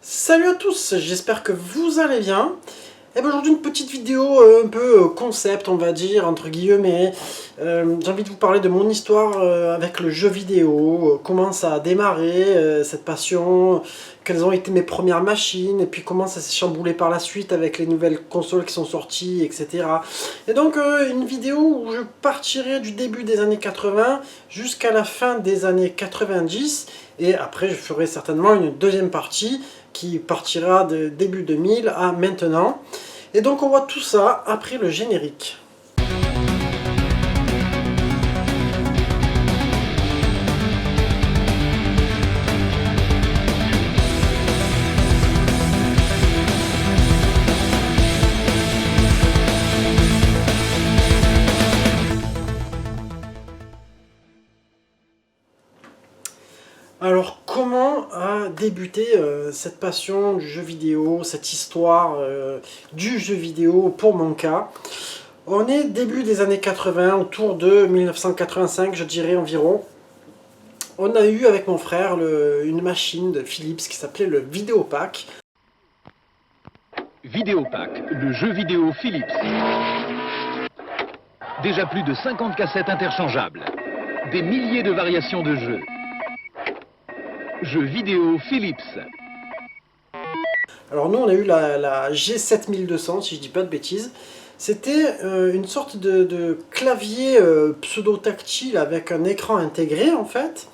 Salut à tous, j'espère que vous allez bien. Et aujourd'hui une petite vidéo un peu concept, on va dire, entre guillemets. J'ai envie de vous parler de mon histoire avec le jeu vidéo, comment ça a démarré, cette passion, quelles ont été mes premières machines, et puis comment ça s'est chamboulé par la suite avec les nouvelles consoles qui sont sorties, etc. Et donc une vidéo où je partirai du début des années 80 jusqu'à la fin des années 90, et après je ferai certainement une deuxième partie qui partira de début 2000 à maintenant. Et donc on voit tout ça après le générique. Alors comment a débuté cette passion du jeu vidéo, cette histoire du jeu vidéo pour mon cas? On est début des années 80, autour de 1985 je dirais environ. On a eu avec mon frère une machine de Philips qui s'appelait le Vidéopack. Vidéopack, le jeu vidéo Philips. Déjà plus de 50 cassettes interchangeables. Des milliers de variations de jeux. Jeux vidéo Philips. Alors nous on a eu la G7200 si je dis pas de bêtises. C'était une sorte de clavier pseudo-tactile avec un écran intégré en fait.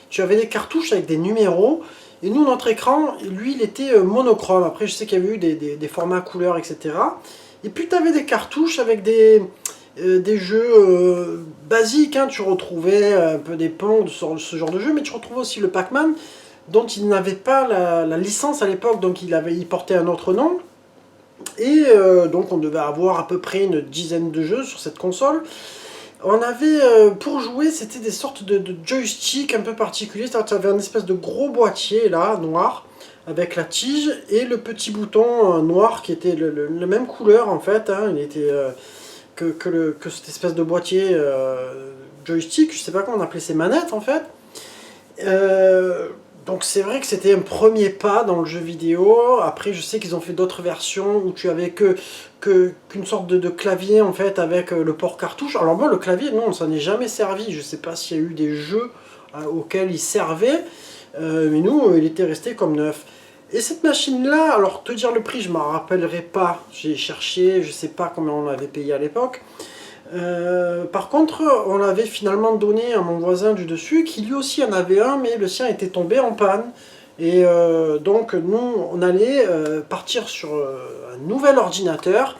Tu avais des cartouches avec des numéros. Et nous notre écran, lui il était monochrome. Après je sais qu'il y avait eu des formats couleurs etc. Et puis tu avais des cartouches avec des jeux basiques. Hein. Tu retrouvais un peu des Pong, ce genre de jeu. Mais tu retrouvais aussi le Pac-Man, dont il n'avait pas la licence à l'époque, donc il portait un autre nom. Et donc on devait avoir à peu près une dizaine de jeux sur cette console. On avait, pour jouer, c'était des sortes de joysticks un peu particuliers. C'est-à-dire que tu avais un espèce de gros boîtier là, noir, avec la tige, et le petit bouton noir qui était la même couleur en fait. Hein, il était que cette espèce de boîtier joystick, je sais pas comment on appelait ces manettes en fait. Donc c'est vrai que c'était un premier pas dans le jeu vidéo. Après je sais qu'ils ont fait d'autres versions où tu avais qu'une sorte de clavier en fait avec le port cartouche. Alors moi le clavier non, on s'en est jamais servi. Je sais pas s'il y a eu des jeux auxquels il servait, mais nous il était resté comme neuf. Et cette machine là, alors te dire le prix je m'en rappellerai pas. J'ai cherché, je sais pas combien on l'avait payé à l'époque. Par contre, on l'avait finalement donné à mon voisin du dessus, qui lui aussi en avait un, mais le sien était tombé en panne. Et donc nous, on allait partir sur un nouvel ordinateur,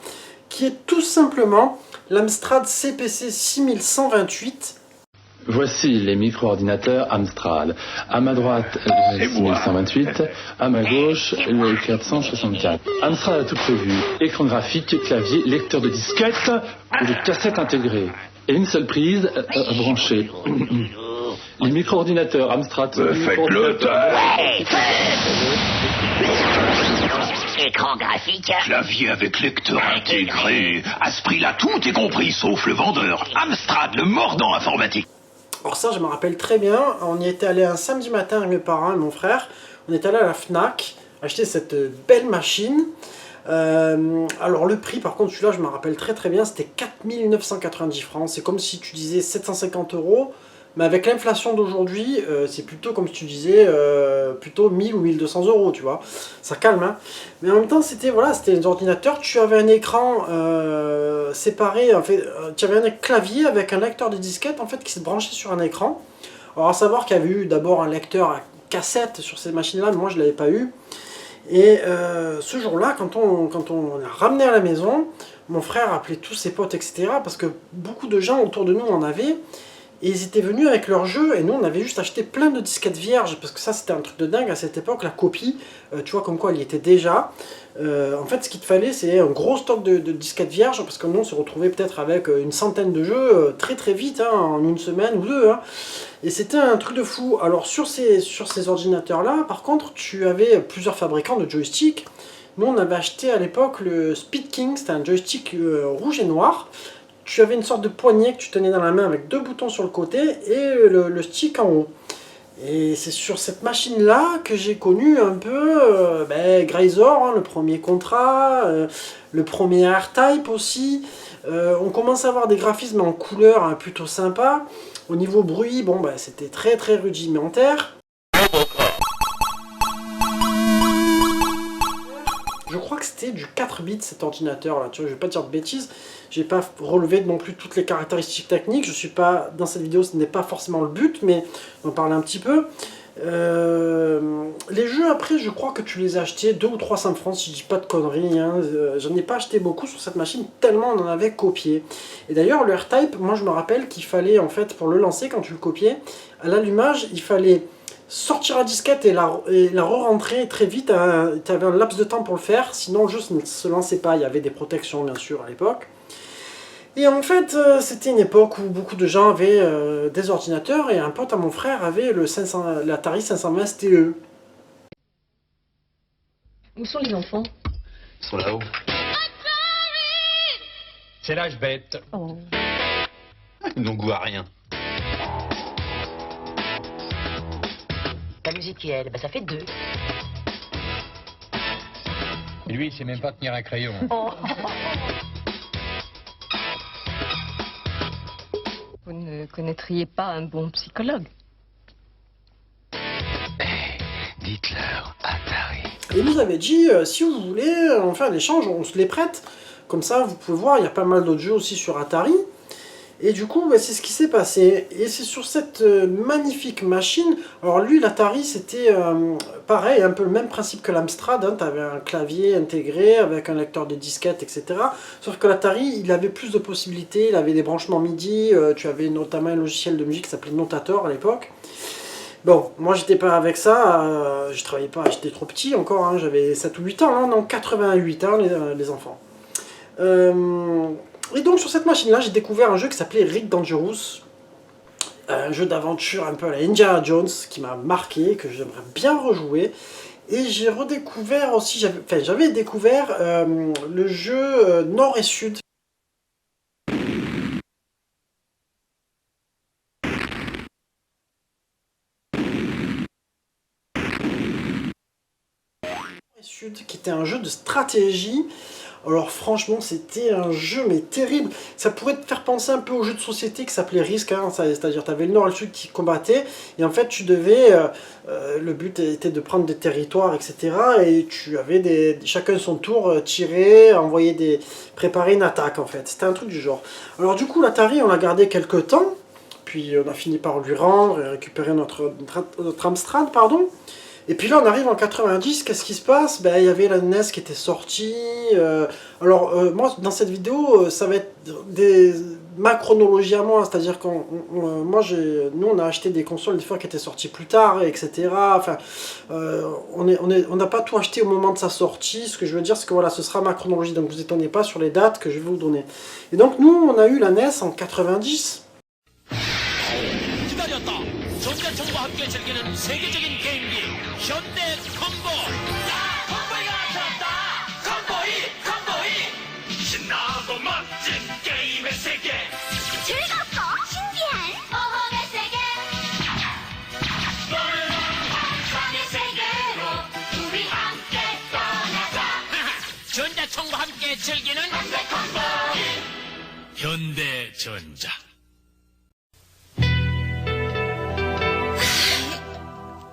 qui est tout simplement l'Amstrad CPC 6128. Voici les micro-ordinateurs Amstrad. À ma droite, le 6128, à ma gauche, le 464. Amstrad a tout prévu. Écran graphique, clavier, lecteur de disquettes ou de cassettes intégrées. Et une seule prise branchée. Les micro-ordinateurs Amstrad... Faites-le Écran graphique. Clavier avec lecteur intégré. À ce prix-là, tout est compris, sauf le vendeur. Amstrad, le mordant informatique. Alors ça, je me rappelle très bien, on y était allé un samedi matin avec mes parents et mon frère. On est allé à la Fnac acheter cette belle machine. Alors le prix, par contre, celui-là, je me rappelle très très bien, c'était 4990 francs. C'est comme si tu disais 750 €. Mais avec l'inflation d'aujourd'hui, c'est plutôt comme si tu disais, plutôt 1000 ou 1200 €, tu vois. Ça calme, hein. Mais en même temps, c'était voilà, c'était des ordinateurs. Tu avais un écran séparé, en fait, tu avais un clavier avec un lecteur de disquette, en fait, qui se branchait sur un écran. Alors à savoir qu'il y avait eu d'abord un lecteur à cassette sur ces machines-là, mais moi je ne l'avais pas eu. Et ce jour-là, quand on l'a ramené à la maison, mon frère appelait tous ses potes, etc. Parce que beaucoup de gens autour de nous en avaient. Et ils étaient venus avec leur jeu, et nous on avait juste acheté plein de disquettes vierges, parce que ça c'était un truc de dingue à cette époque, la copie, tu vois comme quoi elle y était déjà. En fait ce qu'il te fallait c'est un gros stock de disquettes vierges, parce que nous on se retrouvait peut-être avec une centaine de jeux très très vite, hein, en une semaine ou deux. Hein. Et c'était un truc de fou. Alors sur ces ordinateurs là, par contre tu avais plusieurs fabricants de joysticks. Nous on avait acheté à l'époque le Speed King, c'était un joystick rouge et noir. Tu avais une sorte de poignée que tu tenais dans la main avec deux boutons sur le côté et le stick en haut. Et c'est sur cette machine-là que j'ai connu un peu Grayzor, hein, le premier Contra, le premier R-Type aussi. On commence à avoir des graphismes en couleur hein, plutôt sympa. Au niveau bruit, bon, c'était très très rudimentaire. Je crois que c'était du 4 bits cet ordinateur là, tu vois, je vais pas dire de bêtises, j'ai pas relevé non plus toutes les caractéristiques techniques, je suis pas, dans cette vidéo ce n'est pas forcément le but, mais on va en parler un petit peu. Les jeux après, je crois que tu les as achetés 2 ou 300 francs si je dis pas de conneries, hein. J'en ai pas acheté beaucoup sur cette machine tellement on en avait copié. Et d'ailleurs le R-Type, moi je me rappelle qu'il fallait en fait pour le lancer quand tu le copiais, à l'allumage il fallait sortir la disquette et la re-rentrer très vite, hein. Tu avais un laps de temps pour le faire, sinon le jeu ne se lançait pas, il y avait des protections bien sûr à l'époque. Et en fait, c'était une époque où beaucoup de gens avaient des ordinateurs, et un pote à mon frère avait l'Atari 520 STE. Où sont les enfants? Ils sont là-haut. C'est l'âge bête. Oh. Ils n'ont goût à rien. La musique, ça fait 2. Et lui, il sait même pas tenir un crayon. Oh. Vous ne connaîtriez pas un bon psychologue? Dites-leur, Atari. Et il nous avait dit, si vous voulez, on fait un échange, on se les prête. Comme ça, vous pouvez voir, il y a pas mal d'autres jeux aussi sur Atari. Et du coup, c'est ce qui s'est passé. Et c'est sur cette magnifique machine. Alors lui, l'Atari, c'était pareil, un peu le même principe que l'Amstrad. Hein, tu avais un clavier intégré avec un lecteur de disquettes, etc. Sauf que l'Atari, il avait plus de possibilités. Il avait des branchements MIDI. Tu avais notamment un logiciel de musique qui s'appelait Notator à l'époque. Bon, moi j'étais pas avec ça. Je travaillais pas, j'étais trop petit encore. Hein, j'avais 7 ou 8 ans. Hein, non, 88 ans, les enfants. Et donc sur cette machine-là, j'ai découvert un jeu qui s'appelait Rick Dangerous. Un jeu d'aventure un peu à la Indiana Jones qui m'a marqué, que j'aimerais bien rejouer. Et j'ai redécouvert aussi, j'avais découvert le jeu Nord et Sud. Sud, qui était un jeu de stratégie. Alors franchement, c'était un jeu mais terrible. Ça pourrait te faire penser un peu au jeu de société qui s'appelait Risk, hein, c'est-à-dire tu avais le Nord et le Sud qui combattaient, et en fait tu devais, le but était de prendre des territoires, etc. Et tu avais chacun son tour, tirer, préparer une attaque en fait. C'était un truc du genre. Alors du coup l'Atari on l'a gardé quelques temps, puis on a fini par lui rendre et récupérer notre Amstrad, pardon. Et puis là on arrive en 90, qu'est-ce qui se passe? Il y avait la NES qui était sortie. Moi dans cette vidéo, ça va être ma chronologie à moi, c'est-à-dire nous on a acheté des consoles des fois qui étaient sorties plus tard, etc. Enfin, on n'a pas tout acheté au moment de sa sortie. Ce que je veux dire c'est que voilà, ce sera ma chronologie, donc vous étonnez pas sur les dates que je vais vous donner. Et donc nous on a eu la NES en 90. 현대전자.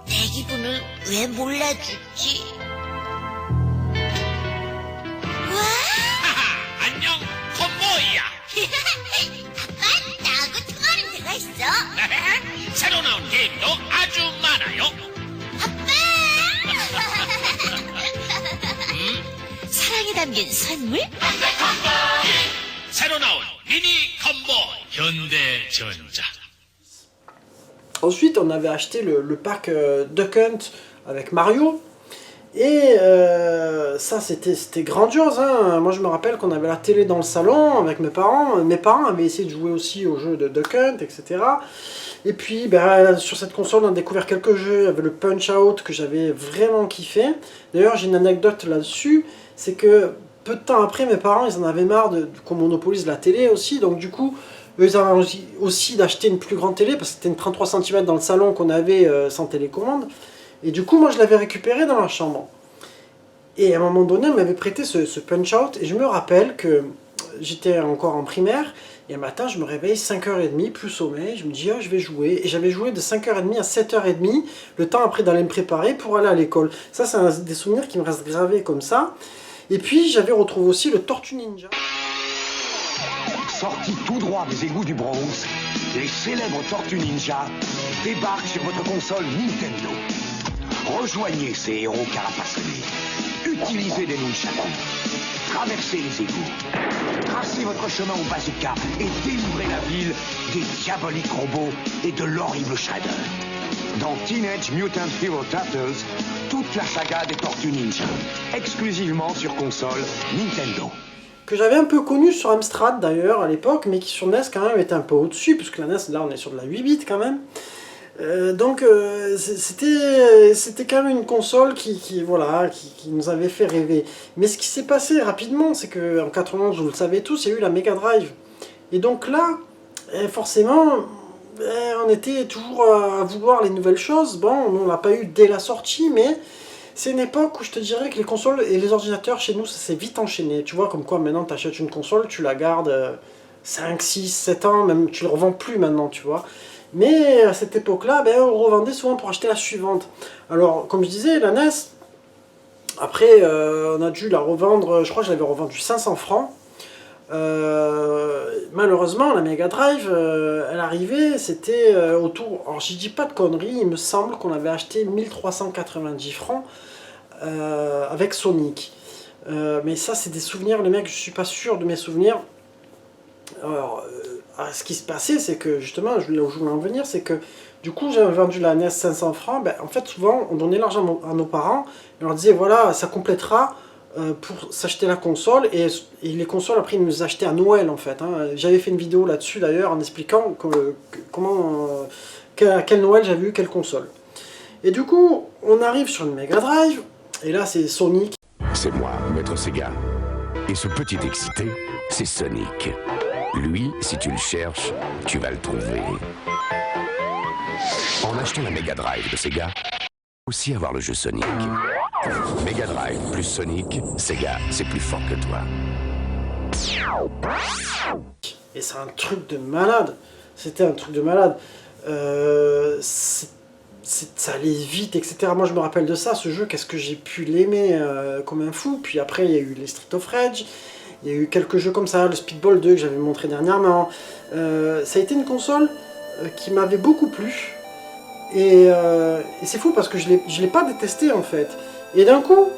내 기분을 왜 몰라주지? 와! 안녕, 콤보이야. 아빠, 나하고 통화하는 데가 있어. 새로 나온 게임도 아주 많아요. 아빠! 사랑이 담긴 선물? 새로 나온 미니 콤보 현대전자. Ensuite, on avait acheté le pack Duck Hunt avec Mario. Et ça, c'était grandiose. Hein. Moi, je me rappelle qu'on avait la télé dans le salon avec mes parents. Mes parents avaient essayé de jouer aussi au jeu de Duck Hunt, etc. Et puis, sur cette console, on a découvert quelques jeux. Il y avait le Punch-Out que j'avais vraiment kiffé. D'ailleurs, j'ai une anecdote là-dessus. C'est que peu de temps après, mes parents, ils en avaient marre qu'on monopolise la télé aussi. Donc, du coup, Eux, ils avaient aussi d'acheter une plus grande télé, parce que c'était une 33 cm dans le salon qu'on avait sans télécommande. Et du coup, moi, je l'avais récupéré dans la chambre. Et à un moment donné, on m'avait prêté ce Punch-Out, et je me rappelle que j'étais encore en primaire, et un matin, je me réveille 5h30, plus sommeil, je me dis, oh, je vais jouer. Et j'avais joué de 5h30 à 7h30, le temps après d'aller me préparer pour aller à l'école. Ça, c'est des souvenirs qui me restent gravés comme ça. Et puis, j'avais retrouvé aussi le Tortue Ninja. Sortis tout droit des égouts du Bronx, les célèbres Tortues Ninja débarquent sur votre console Nintendo. Rejoignez ces héros carapassonnés. Utilisez des nunchakus. Traversez les égouts. Tracez votre chemin au bazooka et délivrez la ville des diaboliques robots et de l'horrible Shredder. Dans Teenage Mutant Hero Turtles, toute la saga des Tortues Ninja. Exclusivement sur console Nintendo. Que j'avais un peu connu sur Amstrad d'ailleurs à l'époque, mais qui sur NES quand même était un peu au-dessus, puisque la NES, là on est sur de la 8 bits quand même. Donc c'était quand même une console qui nous avait fait rêver. Mais ce qui s'est passé rapidement, c'est qu'en 91, vous le savez tous, il y a eu la Mega Drive. Et donc là, forcément, on était toujours à vouloir les nouvelles choses. Bon, on l'a pas eu dès la sortie, mais c'est une époque où je te dirais que les consoles et les ordinateurs chez nous, ça s'est vite enchaîné. Tu vois, comme quoi maintenant tu achètes une console, tu la gardes 5, 6, 7 ans, même tu ne le revends plus maintenant, tu vois. Mais à cette époque-là, on revendait souvent pour acheter la suivante. Alors, comme je disais, la NES, après, on a dû la revendre, je crois que je l'avais revendue 500 francs. Malheureusement, la Mega Drive, elle arrivait, c'était autour, alors je dis pas de conneries, il me semble qu'on avait acheté 1390 francs avec Sonic. Mais ça, c'est des souvenirs, les mecs, je suis pas sûr de mes souvenirs. Alors, ce qui se passait, c'est que justement, là où je voulais en venir, c'est que du coup, j'avais vendu la NES 500 francs. En fait, souvent, on donnait l'argent à nos parents, et on leur disait, voilà, ça complétera pour s'acheter la console, et les consoles, après, ils nous achetaient à Noël, en fait. Hein. J'avais fait une vidéo là-dessus, d'ailleurs, en expliquant à quel Noël j'avais eu quelle console. Et du coup, on arrive sur une Mega Drive, et là, c'est Sonic. C'est moi, Maître Sega. Et ce petit excité, c'est Sonic. Lui, si tu le cherches, tu vas le trouver. En achetant la Mega Drive de Sega, aussi avoir le jeu Sonic. Mega Drive plus Sonic, Sega, c'est plus fort que toi. Et c'est un truc de malade. C'était un truc de malade. Ça allait vite, etc. Moi, je me rappelle de ça, ce jeu, qu'est-ce que j'ai pu l'aimer comme un fou. Puis après, il y a eu les Street of Rage. Il y a eu quelques jeux comme ça, le Speedball 2 que j'avais montré dernièrement. Ça a été une console qui m'avait beaucoup plu. Et c'est fou parce que je l'ai pas détesté en fait. Et d'un coup,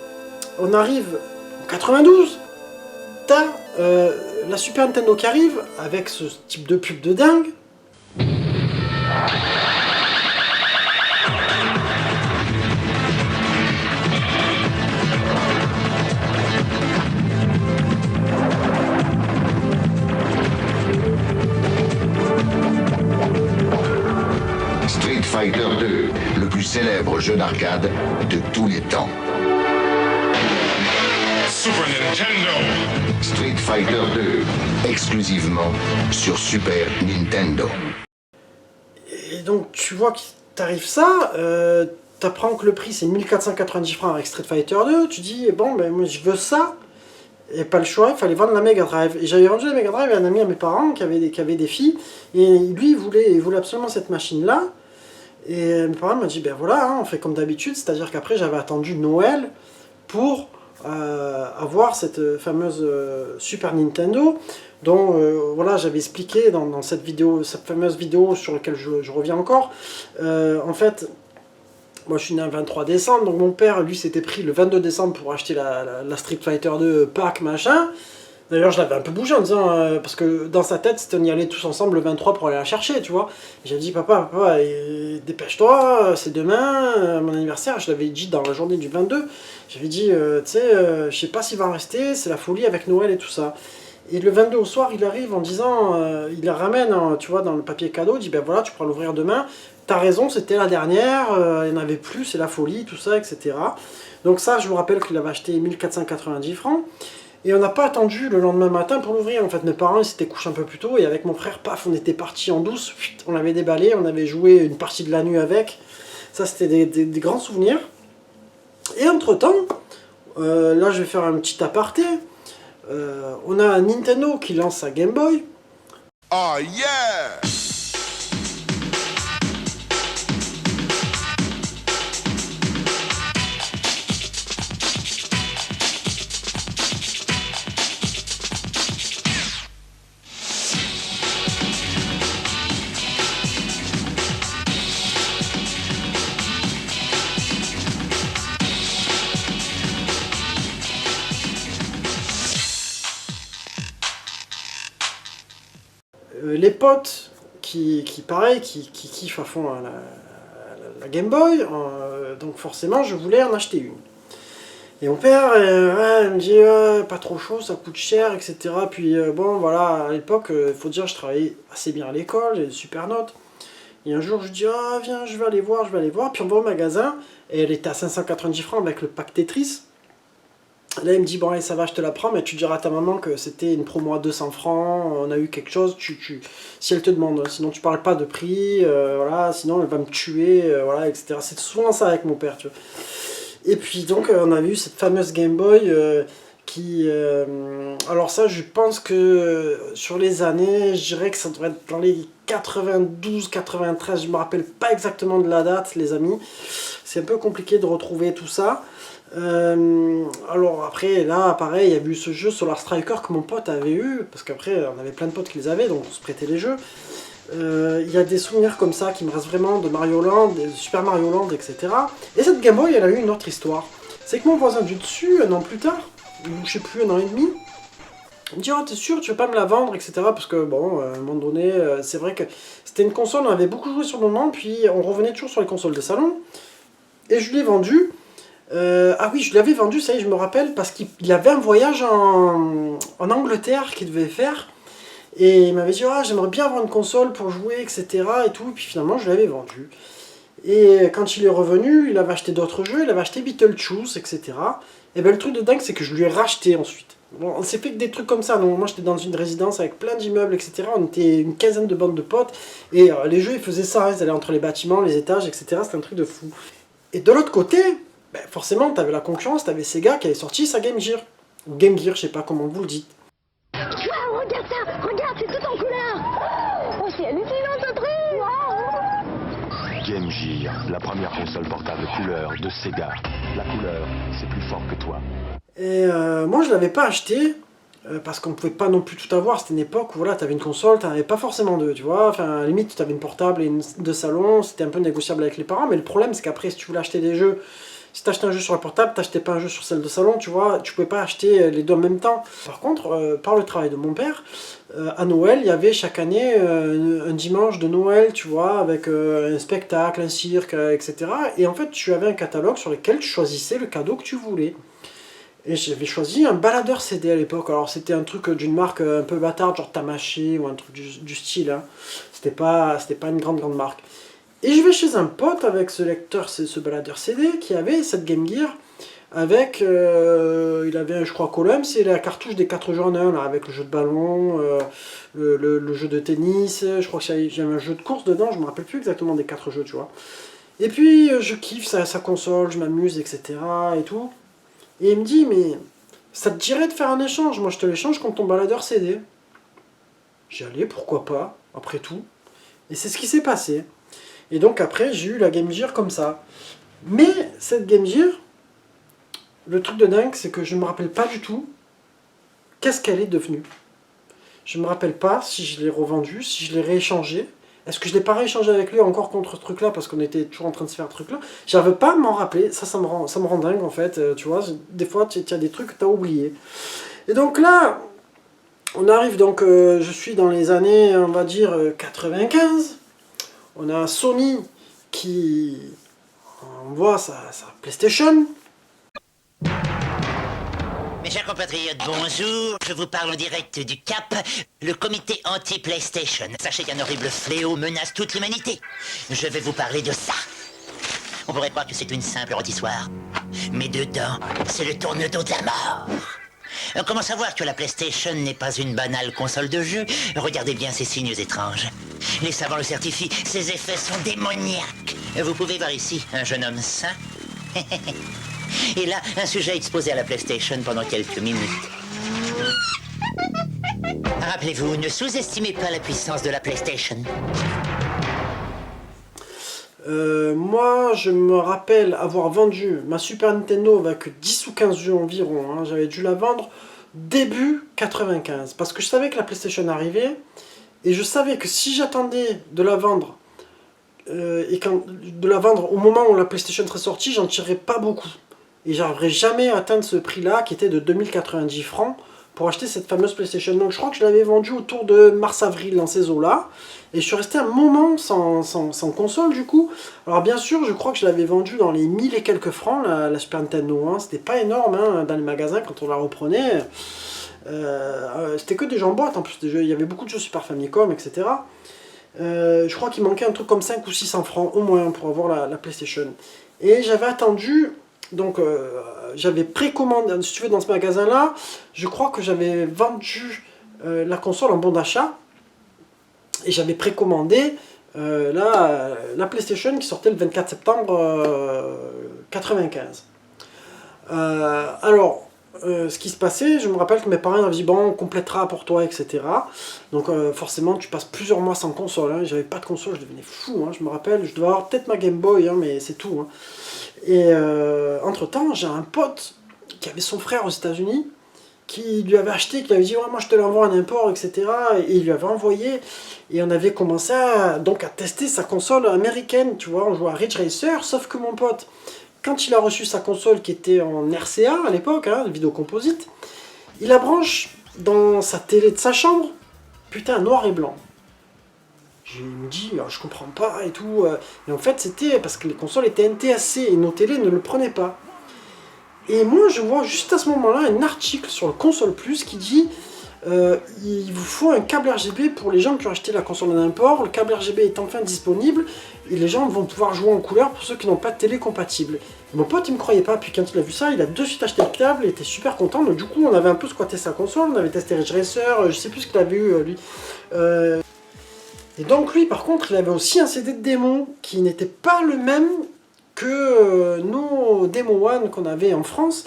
on arrive en 92, t'as la Super Nintendo qui arrive avec ce type de pub de dingue. Street Fighter 2, le plus célèbre jeu d'arcade de tous les temps. Super Nintendo. Street Fighter 2, exclusivement sur Super Nintendo. Et donc tu vois qu'il t'arrive ça, t'apprends que le prix c'est 1490 francs avec Street Fighter 2, tu dis bon moi je veux ça, et pas le choix, il fallait vendre la Mega Drive. Et j'avais vendu la Mega Drive à un ami à mes parents qui avait des filles, et lui il voulait absolument cette machine là. Et mes parents m'ont dit, ben voilà, hein, on fait comme d'habitude, c'est-à-dire qu'après j'avais attendu Noël pour avoir cette fameuse Super Nintendo, dont voilà, j'avais expliqué dans cette fameuse vidéo sur laquelle je reviens encore. En fait, moi je suis né le 23 décembre, donc mon père, lui, s'était pris le 22 décembre pour acheter la Street Fighter 2 pack, machin. D'ailleurs, je l'avais un peu bougé en disant, parce que dans sa tête, c'était on y allait tous ensemble le 23 pour aller la chercher, tu vois. J'ai dit, papa, dépêche-toi, c'est demain, mon anniversaire. Je l'avais dit dans la journée du 22. J'avais dit, tu sais, je sais pas s'il va en rester, c'est la folie avec Noël et tout ça. Et le 22 au soir, il arrive en disant, il la ramène, tu vois, dans le papier cadeau, il dit, ben voilà, tu pourras l'ouvrir demain. T'as raison, c'était la dernière, il n'y en avait plus, c'est la folie, tout ça, etc. Donc ça, je me rappelle qu'il avait acheté 1490 francs. Et on n'a pas attendu le lendemain matin pour l'ouvrir. En fait, mes parents ils s'étaient couchés un peu plus tôt et avec mon frère, paf, on était partis en douce. On l'avait déballé, on avait joué une partie de la nuit avec. Ça, c'était des grands souvenirs. Et entre-temps, là, je vais faire un petit aparté. On a un Nintendo qui lance sa Game Boy. Oh yeah! Les potes qui kiffent à fond hein, la Game Boy, donc forcément je voulais en acheter une. Et mon père ouais, me dit pas trop chaud, ça coûte cher, etc. Puis bon voilà, à l'époque, il faut dire, je travaillais assez bien à l'école, j'ai de super notes. Et un jour je dis ah viens, je vais aller voir. Puis on va au magasin, et elle était à 590 francs avec le pack Tetris. Là, il me dit, bon, allez, ça va, je te la prends, mais tu diras à ta maman que c'était une promo à 200 francs, on a eu quelque chose, si elle te demande, sinon tu parles pas de prix, voilà, sinon elle va me tuer, voilà, etc. C'est souvent ça avec mon père, tu vois. Et puis, donc, on avait eu cette fameuse Game Boy alors ça, je pense que sur les années, je dirais que ça devrait être dans les 92, 93, je me rappelle pas exactement de la date, les amis. C'est un peu compliqué de retrouver tout ça. Alors après là pareil il y a eu ce jeu Solar Striker que mon pote avait eu parce qu'après on avait plein de potes qui les avaient donc on se prêtait les jeux. Il y a des souvenirs comme ça qui me restent vraiment de Mario Land, de Super Mario Land, etc. Et cette Game Boy elle a eu une autre histoire. C'est que mon voisin du dessus, un an plus tard, ou je sais plus, un an et demi, il me dit oh t'es sûr tu veux pas me la vendre, etc. Parce que bon à un moment donné c'est vrai que c'était une console, on avait beaucoup joué sur le moment, puis on revenait toujours sur les consoles de salon. Et je l'ai vendu. Ah oui, je l'avais vendu, ça y est, je me rappelle, parce qu'il avait un voyage en Angleterre qu'il devait faire. Et il m'avait dit, ah, j'aimerais bien avoir une console pour jouer, etc. Et tout. Et puis finalement, je l'avais vendu. Et quand il est revenu, il avait acheté d'autres jeux, il avait acheté Beetlejuice, etc. Et bien le truc de dingue, c'est que je lui ai racheté ensuite. Bon, on s'est fait que des trucs comme ça. Donc moi, j'étais dans une résidence avec plein d'immeubles, etc. On était une quinzaine de bandes de potes. Et les jeux, ils faisaient ça. Hein, ils allaient entre les bâtiments, les étages, etc. C'était un truc de fou. Et de l'autre côté... Ben forcément, t'avais la concurrence, t'avais Sega qui avait sorti sa Game Gear. Ou Game Gear, je sais pas comment vous le dites. Wow, regarde ça! Regarde, c'est tout en couleur! Oh, c'est hallucinant ce truc! Wow! Game Gear, la première console portable couleur de Sega. La couleur, c'est plus fort que toi. Et moi, je l'avais pas acheté, parce qu'on pouvait pas non plus tout avoir. C'était une époque où voilà, t'avais une console, t'en avais pas forcément deux, tu vois. Enfin, à la limite, t'avais une portable et une de salon, c'était un peu négociable avec les parents. Mais le problème, c'est qu'après, si tu voulais acheter des jeux... Si t'achetais un jeu sur la portable, t'achetais pas un jeu sur celle de salon, tu vois, tu pouvais pas acheter les deux en même temps. Par contre, par le travail de mon père, à Noël, il y avait chaque année un dimanche de Noël, tu vois, avec un spectacle, un cirque, etc. Et en fait, tu avais un catalogue sur lequel tu choisissais le cadeau que tu voulais. Et j'avais choisi un baladeur CD à l'époque. Alors c'était un truc d'une marque un peu bâtarde, genre Tamashi ou un truc du style. Hein. C'était pas une grande marque. Et je vais chez un pote avec ce lecteur, ce baladeur CD qui avait cette Game Gear avec, il avait je crois Column, c'est la cartouche des 4 jeux en 1 là, avec le jeu de ballon, le jeu de tennis, je crois que j'avais un jeu de course dedans, je me rappelle plus exactement des 4 jeux, tu vois. Et puis je kiffe sa console, je m'amuse, etc. et tout. Et il me dit, mais ça te dirait de faire un échange, moi je te l'échange contre ton baladeur CD. J'y allais, pourquoi pas, après tout. Et c'est ce qui s'est passé. Et donc après, j'ai eu la Game Gear comme ça. Mais cette Game Gear, le truc de dingue, c'est que je ne me rappelle pas du tout qu'est-ce qu'elle est devenue. Je ne me rappelle pas si je l'ai revendue, si je l'ai rééchangée. Est-ce que je l'ai pas rééchangé avec lui encore contre ce truc-là, parce qu'on était toujours en train de se faire ce truc-là. J'arrive pas à m'en rappeler, ça me rend dingue en fait. Tu vois, des fois, tu as des trucs que tu as oubliés. Et donc là, on arrive donc, je suis dans les années, on va dire, 95. On a Sony qui envoie sa PlayStation. Mes chers compatriotes, bonjour. Je vous parle en direct du Cap, le comité anti-PlayStation. Sachez qu'un horrible fléau menace toute l'humanité. Je vais vous parler de ça. On pourrait croire que c'est une simple rôtissoire. Mais dedans, c'est le tourne-dos de la mort. Comment savoir que la PlayStation n'est pas une banale console de jeu? Regardez bien ces signes étranges. Les savants le certifient, ces effets sont démoniaques. Vous pouvez voir ici un jeune homme sain. Et là, un sujet exposé à la PlayStation pendant quelques minutes. Rappelez-vous, ne sous-estimez pas la puissance de la PlayStation. Moi, je me rappelle avoir vendu ma Super Nintendo avec 10 ou 15 jeux environ. Hein. J'avais dû la vendre début 95. Parce que je savais que la PlayStation arrivait. Et je savais que si j'attendais de la vendre, de la vendre au moment où la PlayStation serait sortie, j'en tirerais pas beaucoup. Et j'arriverais jamais à atteindre ce prix-là, qui était de 2090 francs, pour acheter cette fameuse PlayStation. Donc je crois que je l'avais vendue autour de mars-avril dans ces eaux-là. Et je suis resté un moment sans console du coup. Alors bien sûr, je crois que je l'avais vendue dans les 1000 et quelques francs, la Super Nintendo. Hein. C'était pas énorme hein, dans les magasins quand on la reprenait. C'était que des jeux en boîte en plus. Il y avait beaucoup de jeux Super Famicom, etc. Je crois qu'il manquait un truc comme 5 ou 600 francs au moins pour avoir la PlayStation. Et j'avais attendu... Donc j'avais précommandé, si tu veux, dans ce magasin-là, je crois que j'avais vendu la console en bon d'achat. Et j'avais précommandé la PlayStation qui sortait le 24 septembre 95. Ce qui se passait, je me rappelle que mes parents avaient dit bon, on complétera pour toi, etc. Donc forcément, tu passes plusieurs mois sans console. Hein. J'avais pas de console, je devenais fou. Hein. Je me rappelle, je devais avoir peut-être ma Game Boy, hein, mais c'est tout. Hein. Et entre-temps, j'ai un pote qui avait son frère aux États-Unis qui lui avait acheté, qui lui avait dit ouais, moi je te l'envoie en import, etc. Et il lui avait envoyé. Et on avait commencé à tester sa console américaine. Tu vois, on jouait à Ridge Racer, sauf que mon pote, quand il a reçu sa console qui était en RCA à l'époque, hein, vidéo composite, il la branche dans sa télé de sa chambre, putain, noir et blanc. Je me dis, je comprends pas et tout. Et en fait, c'était parce que les consoles étaient NTSC et nos télés ne le prenaient pas. Et moi, je vois juste à ce moment-là un article sur le Console Plus qui dit il vous faut un câble RGB pour les gens qui ont acheté la console en import. Le câble RGB est enfin disponible et les gens vont pouvoir jouer en couleur pour ceux qui n'ont pas de télé compatible. Et mon pote, il me croyait pas. Puis quand il a vu ça, il a de suite acheté le câble. Il était super content. Donc du coup, on avait un peu squatté sa console. On avait testé Ridge Racer. Je sais plus ce qu'il avait eu, lui. Et donc lui, par contre, il avait aussi un CD de démo qui n'était pas le même que nos Demo One qu'on avait en France.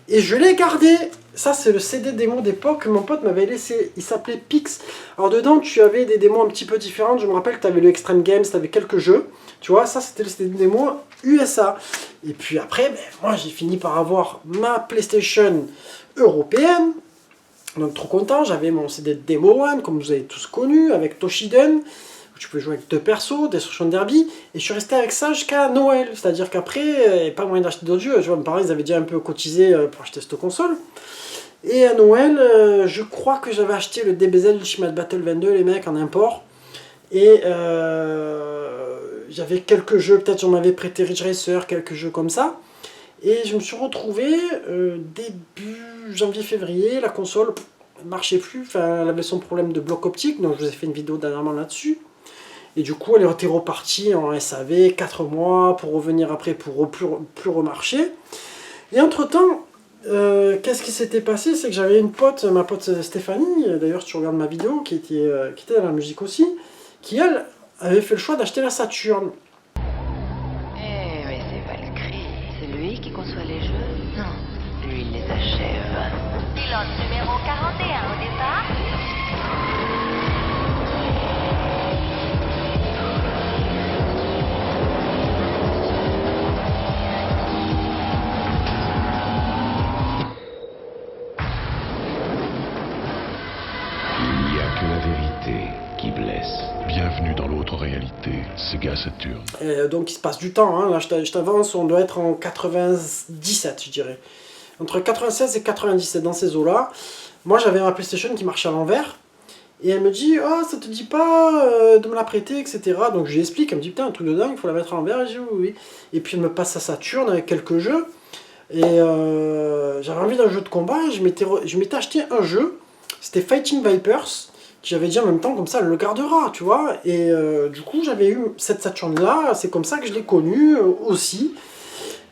Et je l'ai gardé. Ça, c'est le CD démo d'époque que mon pote m'avait laissé. Il s'appelait Pix. Alors dedans, tu avais des démos un petit peu différentes. Je me rappelle que tu avais le Extreme Games, tu avais quelques jeux. Tu vois, ça, c'était le CD démo USA. Et puis après, moi, j'ai fini par avoir ma PlayStation européenne. Donc trop content, j'avais mon CD de Demo One, comme vous avez tous connu, avec Toshiden, où tu pouvais jouer avec deux persos, Destruction Derby, et je suis resté avec ça jusqu'à Noël, c'est-à-dire qu'après, il n'y avait pas moyen d'acheter d'autres jeux, tu vois, mes parents ils avaient déjà un peu cotisé pour acheter cette console, et à Noël, je crois que j'avais acheté le DBZ Ultimate Battle 22, les mecs, en import, et j'avais quelques jeux, peut-être j'en avais prêté Ridge Racer, quelques jeux comme ça, et je me suis retrouvé début janvier-février, la console ne marchait plus, enfin, elle avait son problème de bloc optique, donc je vous ai fait une vidéo dernièrement là-dessus. Et du coup, elle était repartie en SAV, 4 mois, pour revenir après pour plus remarcher. Et entre-temps, qu'est-ce qui s'était passé? C'est que j'avais une pote, ma pote Stéphanie, d'ailleurs si tu regardes ma vidéo, qui était dans la musique aussi, qui elle, avait fait le choix d'acheter la Saturn. Eh oui, c'est Valkyrie. C'est lui qui conçoit les jeux? Non, lui il les achève. Pilote numéro 41 au départ. Il n'y a que la vérité qui blesse. Bienvenue dans l'autre réalité, Sega Saturn. Donc il se passe du temps, hein. Là je t'avance, on doit être en 97 je dirais. Entre 96 et 97 dans ces eaux-là. Moi j'avais ma PlayStation qui marchait à l'envers. Et elle me dit, oh ça te dit pas de me la prêter, etc. Donc je lui explique, elle me dit, putain un truc de dingue, il faut la mettre à l'envers. Et je dis oui, oui. Et puis elle me passe sa Saturn avec quelques jeux. Et j'avais envie d'un jeu de combat et je m'étais acheté un jeu. C'était Fighting Vipers. J'avais dit en même temps, comme ça, elle le gardera, tu vois. Et du coup, j'avais eu cette Saturn-là, c'est comme ça que je l'ai connue aussi.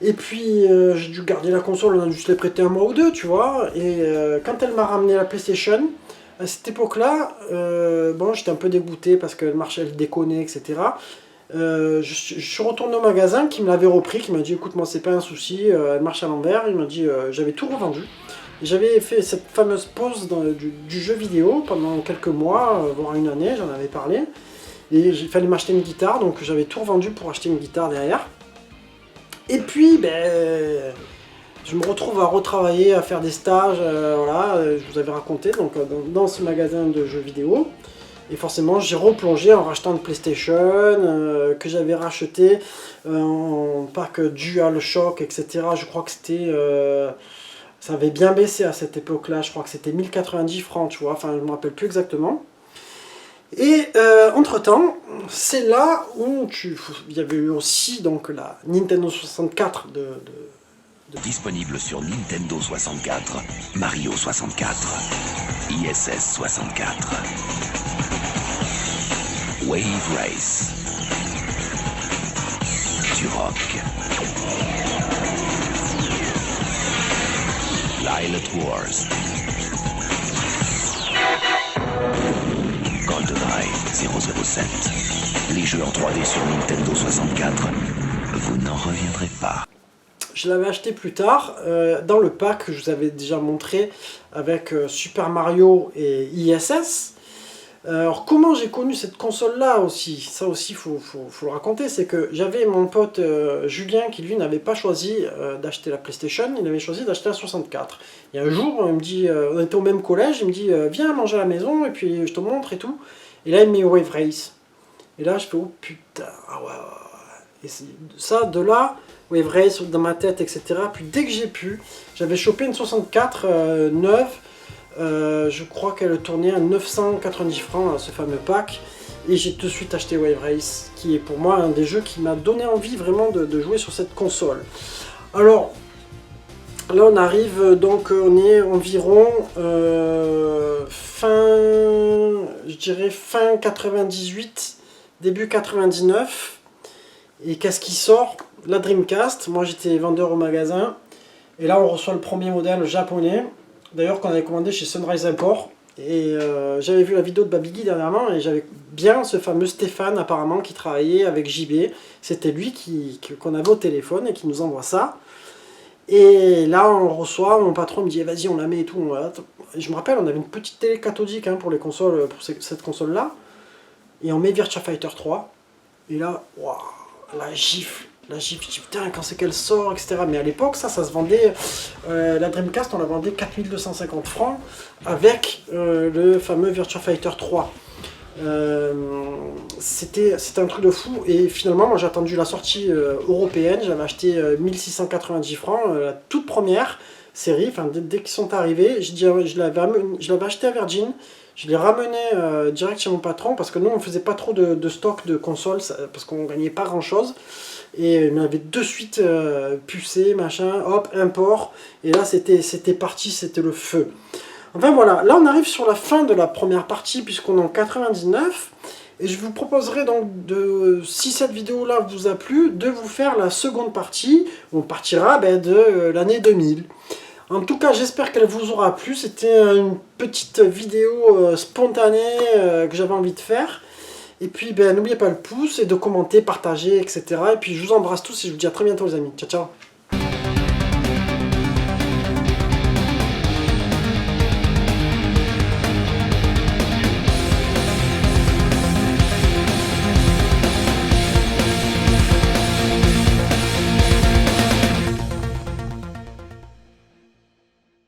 Et puis j'ai dû garder la console, on a dû se les prêter un mois ou deux, tu vois. Et quand elle m'a ramené la PlayStation, à cette époque-là, bon, j'étais un peu dégoûté parce qu'elle marchait, elle déconnait, etc. Je suis retourné au magasin qui me l'avait repris, qui m'a dit écoute, moi c'est pas un souci, elle marche à l'envers. Il m'a dit j'avais tout revendu. J'avais fait cette fameuse pause du jeu vidéo pendant quelques mois, voire une année, j'en avais parlé. Et il fallait m'acheter une guitare, donc j'avais tout revendu pour acheter une guitare derrière. Et puis, ben, je me retrouve à retravailler, à faire des stages, voilà, je vous avais raconté, donc dans ce magasin de jeux vidéo. Et forcément, j'ai replongé en rachetant une PlayStation, que j'avais racheté en pack DualShock, etc. Je crois que c'était... ça avait bien baissé à cette époque-là, je crois que c'était 1090 francs, tu vois, enfin, je ne me rappelle plus exactement. Et entre-temps, c'est là où il y avait eu aussi donc, la Nintendo 64 Disponible sur Nintendo 64, Mario 64, ISS 64, Wave Race, Turok, Pilot Wars, GoldenEye 007. Les jeux en 3D sur Nintendo 64, vous n'en reviendrez pas. Je l'avais acheté plus tard, dans le pack que je vous avais déjà montré avec Super Mario et ISS. Alors comment j'ai connu cette console là aussi, ça aussi faut le raconter, c'est que j'avais mon pote Julien qui lui n'avait pas choisi d'acheter la PlayStation, il avait choisi d'acheter la 64. Et un jour il me dit, on était au même collège, il me dit viens manger à la maison et puis je te montre et tout. Et là il me met Wave Race. Et là je fais oh putain, ah ouais. Et ça de là, Wave Race dans ma tête, etc. Puis dès que j'ai pu, j'avais chopé une 64 neuve. Je crois qu'elle tournait à 990 francs, ce fameux pack. Et j'ai tout de suite acheté Wave Race, qui est pour moi un des jeux qui m'a donné envie vraiment de jouer sur cette console. Alors, là on arrive, donc on est environ je dirais fin 98, début 99. Et qu'est-ce qui sort? La Dreamcast. Moi j'étais vendeur au magasin. Et là on reçoit le premier modèle japonais. D'ailleurs qu'on avait commandé chez Sunrise Import. Et j'avais vu la vidéo de Babigui dernièrement. Et j'avais bien ce fameux Stéphane apparemment qui travaillait avec JB. C'était lui qu'on avait au téléphone et qui nous envoie ça. Et là on reçoit, mon patron me dit vas-y on la met et tout. Et je me rappelle on avait une petite télé cathodique hein, pour les consoles, pour cette console là. Et on met Virtua Fighter 3. Et là, waouh, la gifle, je dis putain quand c'est qu'elle sort, etc. Mais à l'époque ça se vendait, la Dreamcast on la vendait 4250 francs avec le fameux Virtua Fighter 3. C'était un truc de fou et finalement moi j'ai attendu la sortie européenne, j'avais acheté 1690 francs, la toute première série, enfin dès qu'ils sont arrivés, je l'avais acheté à Virgin. Je l'ai ramené direct chez mon patron parce que nous on faisait pas trop de stock de consoles parce qu'on gagnait pas grand chose. Et il m'avait de suite pucé, machin, hop, import. Et là c'était parti, c'était le feu. Enfin voilà, là on arrive sur la fin de la première partie puisqu'on est en 99. Et je vous proposerai donc, si cette vidéo là vous a plu, de vous faire la seconde partie. On partira de l'année 2000. En tout cas, j'espère qu'elle vous aura plu. C'était une petite vidéo spontanée que j'avais envie de faire. Et puis, n'oubliez pas le pouce et de commenter, partager, etc. Et puis, je vous embrasse tous et je vous dis à très bientôt les amis. Ciao, ciao.